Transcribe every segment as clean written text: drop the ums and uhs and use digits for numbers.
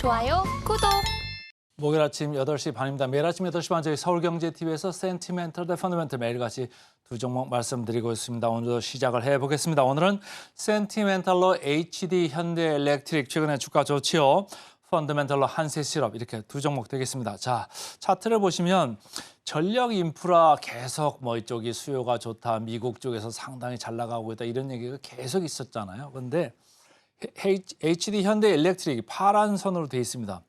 좋아요, 구독. 목요일 아침 8시 반입니다. 매일 아침 8시 반 저희 서울경제TV에서 센티멘털 대 펀더멘털 매일같이 두 종목 말씀드리고 있습니다. 오늘도 시작을 해보겠습니다. 오늘은 센티멘털로 HD 현대엘렉트릭 최근에 주가 좋지요. 펀더멘털로 한세실업 이렇게 두 종목 되겠습니다. 자, 차트를 보시면 전력 인프라 계속 뭐 이쪽이 수요가 좋다. 미국 쪽에서 상당히 잘 나가고 있다. 이런 얘기가 계속 있었잖아요. 그런데 HD 현대엘렉트릭이 파란 선으로 돼 있습니다.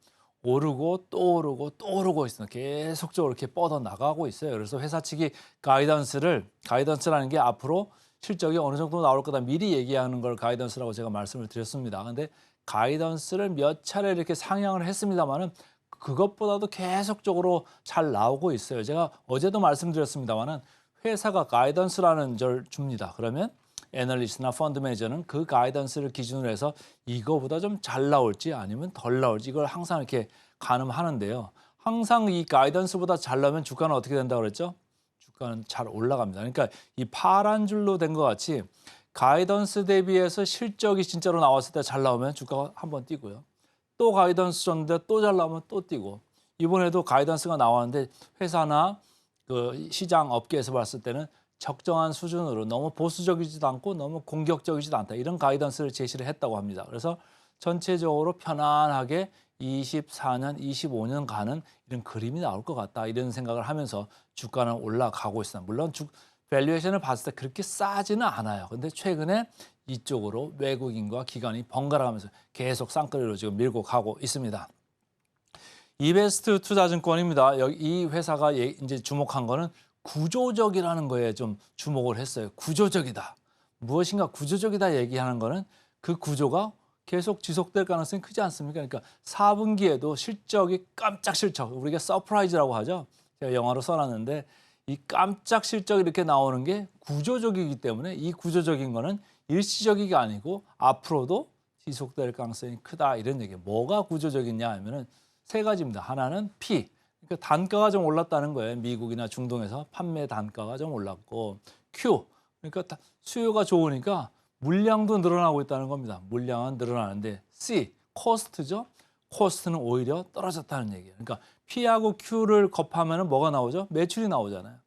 오르고 또 오르고 또 오르고 있습니다. 계속적으로 이렇게 뻗어 나가고 있어요. 그래서 회사 측이 가이던스라는 게 앞으로 실적이 어느 정도 나올 거다 미리 얘기하는 걸 가이던스라고 제가 말씀을 드렸습니다. 근데 가이던스를 몇 차례 이렇게 상향을 했습니다만은 그것보다도 계속적으로 잘 나오고 있어요. 제가 어제도 말씀드렸습니다만은 회사가 가이던스라는 걸 줍니다. 그러면 애널리스트나 펀드 매니저는 그 가이던스를 기준으로 해서 이거보다 좀 잘 나올지 아니면 덜 나올지 이걸 항상 이렇게 가늠하는데요. 항상 이 가이던스보다 잘 나오면 주가는 어떻게 된다고 그랬죠? 주가는 잘 올라갑니다. 그러니까 이 파란 줄로 된 것 같이 가이던스 대비해서 실적이 진짜로 나왔을 때 잘 나오면 주가가 한번 뛰고요. 또 가이던스 줬는데 또 잘 나오면 또 뛰고 이번에도 가이던스가 나왔는데 회사나 그 시장 업계에서 봤을 때는 적정한 수준으로 너무 보수적이지도 않고 너무 공격적이지도 않다. 이런 가이던스를 제시를 했다고 합니다. 그래서 전체적으로 편안하게 24년, 25년 가는 이런 그림이 나올 것 같다. 이런 생각을 하면서 주가는 올라가고 있습니다. 물론 밸류에이션을 봤을 때 그렇게 싸지는 않아요. 근데 최근에 이쪽으로 외국인과 기관이 번갈아 가면서 계속 쌍끌이로 지금 밀고 가고 있습니다. 이베스트 투자증권입니다. 여기 이 회사가 이제 주목한 거는 구조적이라는 거에 좀 주목을 했어요. 구조적이다. 무엇인가 구조적이다 얘기하는 거는 그 구조가 계속 지속될 가능성이 크지 않습니까? 그러니까 4분기에도 실적이 깜짝 실적, 우리가 서프라이즈라고 하죠. 제가 영어로 써놨는데 이 깜짝 실적이 이렇게 나오는 게 구조적이기 때문에 이 구조적인 거는 일시적이가 아니고 앞으로도 지속될 가능성이 크다 이런 얘기예요. 뭐가 구조적이냐 하면은 세 가지입니다. 하나는 P. 그러니까 단가가 좀 올랐다는 거예요. 미국이나 중동에서 판매 단가가 좀 올랐고 Q. 그러니까 수요가 좋으니까 물량도 늘어나고 있다는 겁니다. 물량은 늘어나는데 C. 코스트죠. 코스트는 오히려 떨어졌다는 얘기예요. 그러니까 P하고 Q를 곱하면 뭐가 나오죠? 매출이 나오잖아요.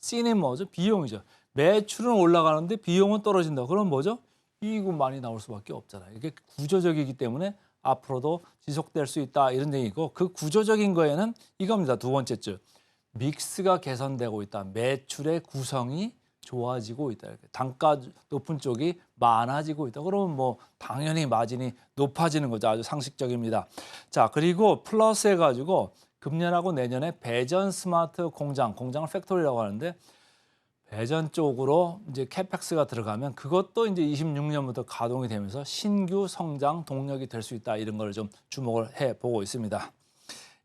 C는 뭐죠? 비용이죠. 매출은 올라가는데 비용은 떨어진다. 그럼 뭐죠? 이익은 많이 나올 수밖에 없잖아요. 이게 구조적이기 때문에 앞으로도 지속될 수 있다 이런 얘기고 그 구조적인 거에는 이겁니다. 두 번째 줄. 믹스가 개선되고 있다. 매출의 구성이 좋아지고 있다. 단가 높은 쪽이 많아지고 있다. 그러면 뭐 당연히 마진이 높아지는 거죠. 아주 상식적입니다. 자, 그리고 플러스 해가지고 금년하고 내년에 배전 스마트 공장을 팩토리라고 하는데 배전 쪽으로 이제 캐펙스가 들어가면 그것도 이제 26년부터 가동이 되면서 신규 성장 동력이 될 수 있다. 이런 걸 좀 주목을 해 보고 있습니다.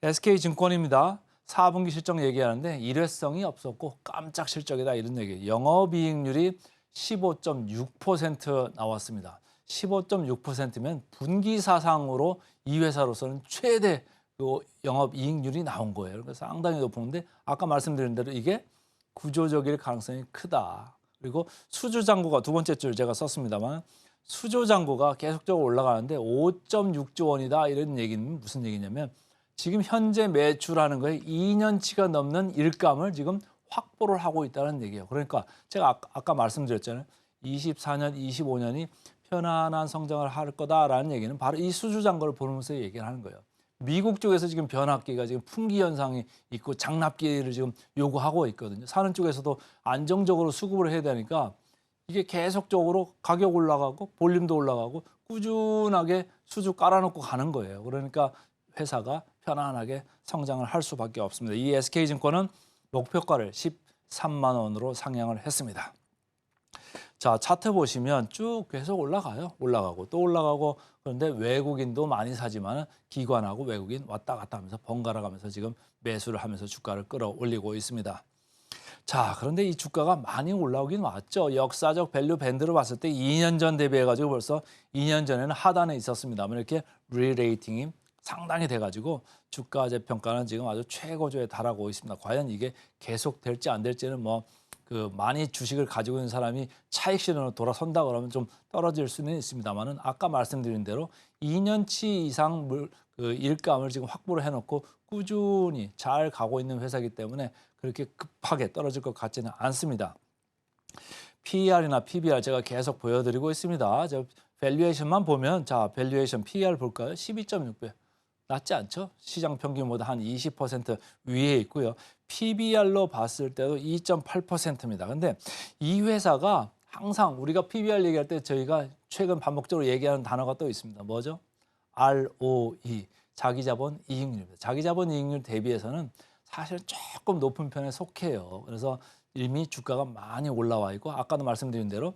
SK증권입니다. 4분기 실적 얘기하는데 일회성이 없었고 깜짝 실적이다 이런 얘기예요. 영업이익률이 15.6% 나왔습니다. 15.6%면 분기 사상으로 이 회사로서는 최대 영업이익률이 나온 거예요. 그래서 상당히 높은데 아까 말씀드린 대로 이게 구조적일 가능성이 크다. 그리고 수주잔고가 두 번째 줄 제가 썼습니다만 수주잔고가 계속적으로 올라가는데 5.6조 원이다 이런 얘기는 무슨 얘기냐면 지금 현재 매출하는 거에 2년치가 넘는 일감을 지금 확보를 하고 있다는 얘기예요. 그러니까 제가 아까 말씀드렸잖아요. 24년, 25년이 편안한 성장을 할 거다라는 얘기는 바로 이 수주잔고를 보면서 얘기를 하는 거예요. 미국 쪽에서 지금 변압기가 지금 품귀 현상이 있고 장납기를 지금 요구하고 있거든요. 사는 쪽에서도 안정적으로 수급을 해야 되니까 이게 계속적으로 가격 올라가고 볼륨도 올라가고 꾸준하게 수주 깔아놓고 가는 거예요. 그러니까 회사가 편안하게 성장을 할 수밖에 없습니다. 이 SK증권은 목표가를 13만 원으로 상향을 했습니다. 자, 차트 보시면 쭉 계속 올라가요. 올라가고 또 올라가고 그런데 외국인도 많이 사지만 기관하고 외국인 왔다 갔다 하면서 번갈아 가면서 지금 매수를 하면서 주가를 끌어올리고 있습니다. 자, 그런데 이 주가가 많이 올라오긴 왔죠. 역사적 밸류 밴드로 봤을 때 2년 전 대비해가지고 벌써 2년 전에는 하단에 있었습니다만 이렇게 리레이팅이 상당히 돼가지고 주가 재평가는 지금 아주 최고조에 달하고 있습니다. 과연 이게 계속 될지 안 될지는 뭐 많이 주식을 가지고 있는 사람이 차익 실현으로 돌아선다 그러면 좀 떨어질 수는 있습니다만은 아까 말씀드린 대로 2년치 이상 그 일감을 지금 확보를 해놓고 꾸준히 잘 가고 있는 회사이기 때문에 그렇게 급하게 떨어질 것 같지는 않습니다. PER이나 PBR 제가 계속 보여드리고 있습니다. 저 밸류에이션만 보면 자 밸류에이션 PER 볼까요? 12.6배. 낮지 않죠? 시장 평균보다 한 20% 위에 있고요. PBR로 봤을 때도 2.8%입니다. 근데 이 회사가 항상 우리가 PBR 얘기할 때 저희가 최근 반복적으로 얘기하는 단어가 또 있습니다. 뭐죠? ROE, 자기자본 이익률입니다. 자기자본 이익률 대비해서는 사실 조금 높은 편에 속해요. 그래서 이미 주가가 많이 올라와 있고 아까도 말씀드린 대로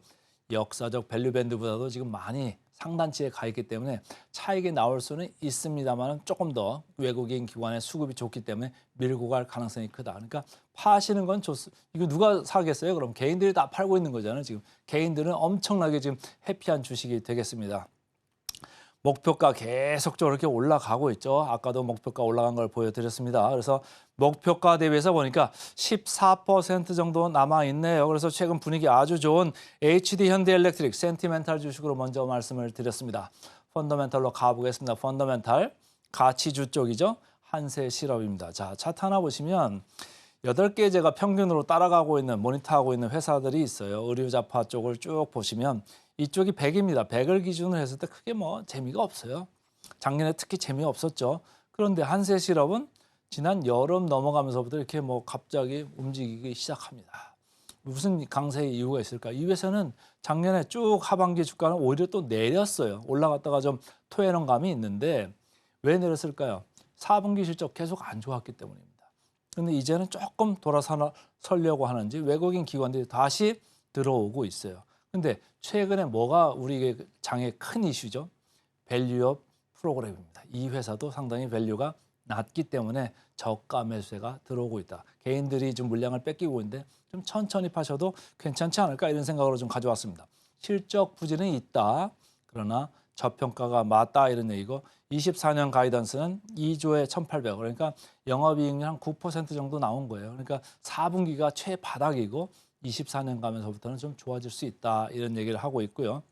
역사적 밸류 밴드보다도 지금 많이 상단치에 가 있기 때문에 차익이 나올 수는 있습니다만 조금 더 외국인 기관의 수급이 좋기 때문에 밀고 갈 가능성이 크다. 그러니까 파시는 건 좋습니다. 이거 누가 사겠어요? 그럼 개인들이 다 팔고 있는 거잖아요. 지금 개인들은 엄청나게 지금 해피한 주식이 되겠습니다. 목표가 계속적으로 이렇게 올라가고 있죠. 아까도 목표가 올라간 걸 보여드렸습니다. 그래서 목표가 대비해서 보니까 14% 정도 남아있네요. 그래서 최근 분위기 아주 좋은 HD 현대엘렉트릭 센티멘탈 주식으로 먼저 말씀을 드렸습니다. 펀더멘탈로 가보겠습니다. 펀더멘탈 가치주 쪽이죠. 한세실업입니다. 자, 차트 하나 보시면 8개 제가 평균으로 따라가고 있는 모니터하고 있는 회사들이 있어요. 의류자파 쪽을 쭉 보시면 이쪽이 100입니다. 100을 기준으로 했을 때 크게 뭐 재미가 없어요. 작년에 특히 재미없었죠. 그런데 한세실업은 지난 여름 넘어가면서부터 이렇게 뭐 갑자기 움직이기 시작합니다. 무슨 강세의 이유가 있을까? 이 회사는 작년에 쭉 하반기 주가는 오히려 또 내렸어요. 올라갔다가 좀 토해놓은 감이 있는데 왜 내렸을까요? 4분기 실적 계속 안 좋았기 때문입니다. 그런데 이제는 조금 돌아서려고 하는지 외국인 기관들이 다시 들어오고 있어요. 근데 최근에 뭐가 우리의 장의 큰 이슈죠? 밸류업 프로그램입니다. 이 회사도 상당히 밸류가 낮기 때문에 저가 매수세가 들어오고 있다. 개인들이 좀 물량을 뺏기고 있는데 좀 천천히 파셔도 괜찮지 않을까 이런 생각으로 좀 가져왔습니다. 실적 부진은 있다. 그러나 저평가가 맞다 이런 얘기고 24년 가이던스는 2조에 1,800. 그러니까 영업이익률 한 9% 정도 나온 거예요. 그러니까 4분기가 최바닥이고 24년 가면서부터는 좀 좋아질 수 있다 이런 얘기를 하고 있고요.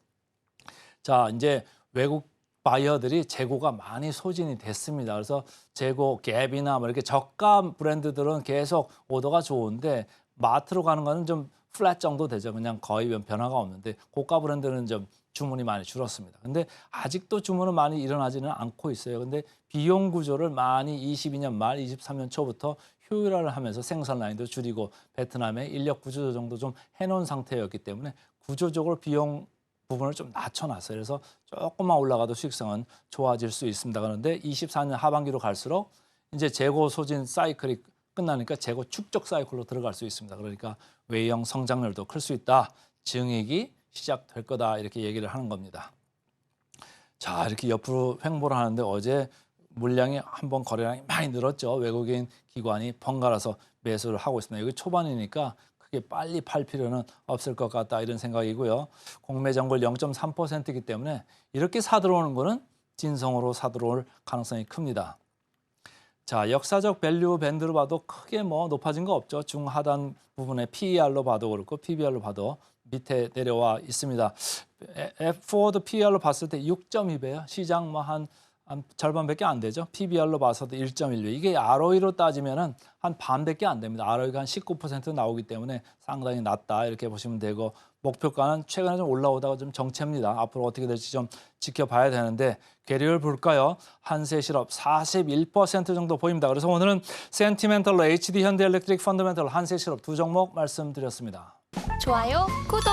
자, 이제 외국 바이어들이 재고가 많이 소진이 됐습니다. 그래서 재고 갭이나 뭐 이렇게 저가 브랜드들은 계속 오더가 좋은데 마트로 가는 거는 좀 플랫 정도 되죠. 그냥 거의 변화가 없는데 고가 브랜드는 좀 주문이 많이 줄었습니다. 근데 아직도 주문은 많이 일어나지는 않고 있어요. 근데 비용 구조를 많이 22년 말, 23년 초부터 효율화를 하면서 생산 라인도 줄이고 베트남에 인력 구조 정도 좀 해놓은 상태였기 때문에 구조적으로 비용 부분을 좀 낮춰놨어요. 그래서 조금만 올라가도 수익성은 좋아질 수 있습니다. 그런데 24년 하반기로 갈수록 이제 재고 소진 사이클이 끝나니까 재고 축적 사이클로 들어갈 수 있습니다. 그러니까 외형 성장률도 클 수 있다. 증액이 시작될 거다 이렇게 얘기를 하는 겁니다. 자, 이렇게 옆으로 횡보를 하는데 어제 물량이 한번 거래량이 많이 늘었죠. 외국인 기관이 번갈아서 매수를 하고 있습니다. 여기 초반이니까 크게 빨리 팔 필요는 없을 것 같다 이런 생각이고요. 공매 정글 0.3%이기 때문에 이렇게 사들어오는 거는 진성으로 사들어올 가능성이 큽니다. 자, 역사적 밸류 밴드로 봐도 크게 뭐 높아진 거 없죠. 중하단 부분에 PER로 봐도 그렇고 PBR로 봐도 밑에 내려와 있습니다. F4도 PER로 봤을 때 6.2배요. 시장 뭐 한 절반밖에 안 되죠. PBR로 봐서도 1.1배. 이게 ROE로 따지면은 한 반밖에 안 됩니다. ROE가 한 19% 나오기 때문에 상당히 낮다 이렇게 보시면 되고 목표가는 최근에 좀 올라오다가 좀 정체입니다. 앞으로 어떻게 될지 좀 지켜봐야 되는데 괴리를 볼까요? 한세실업 41% 정도 보입니다. 그래서 오늘은 센티멘털로 HD 현대엘렉트릭 펀더멘털 한세실업 두 종목 말씀드렸습니다. 좋아요, 구독!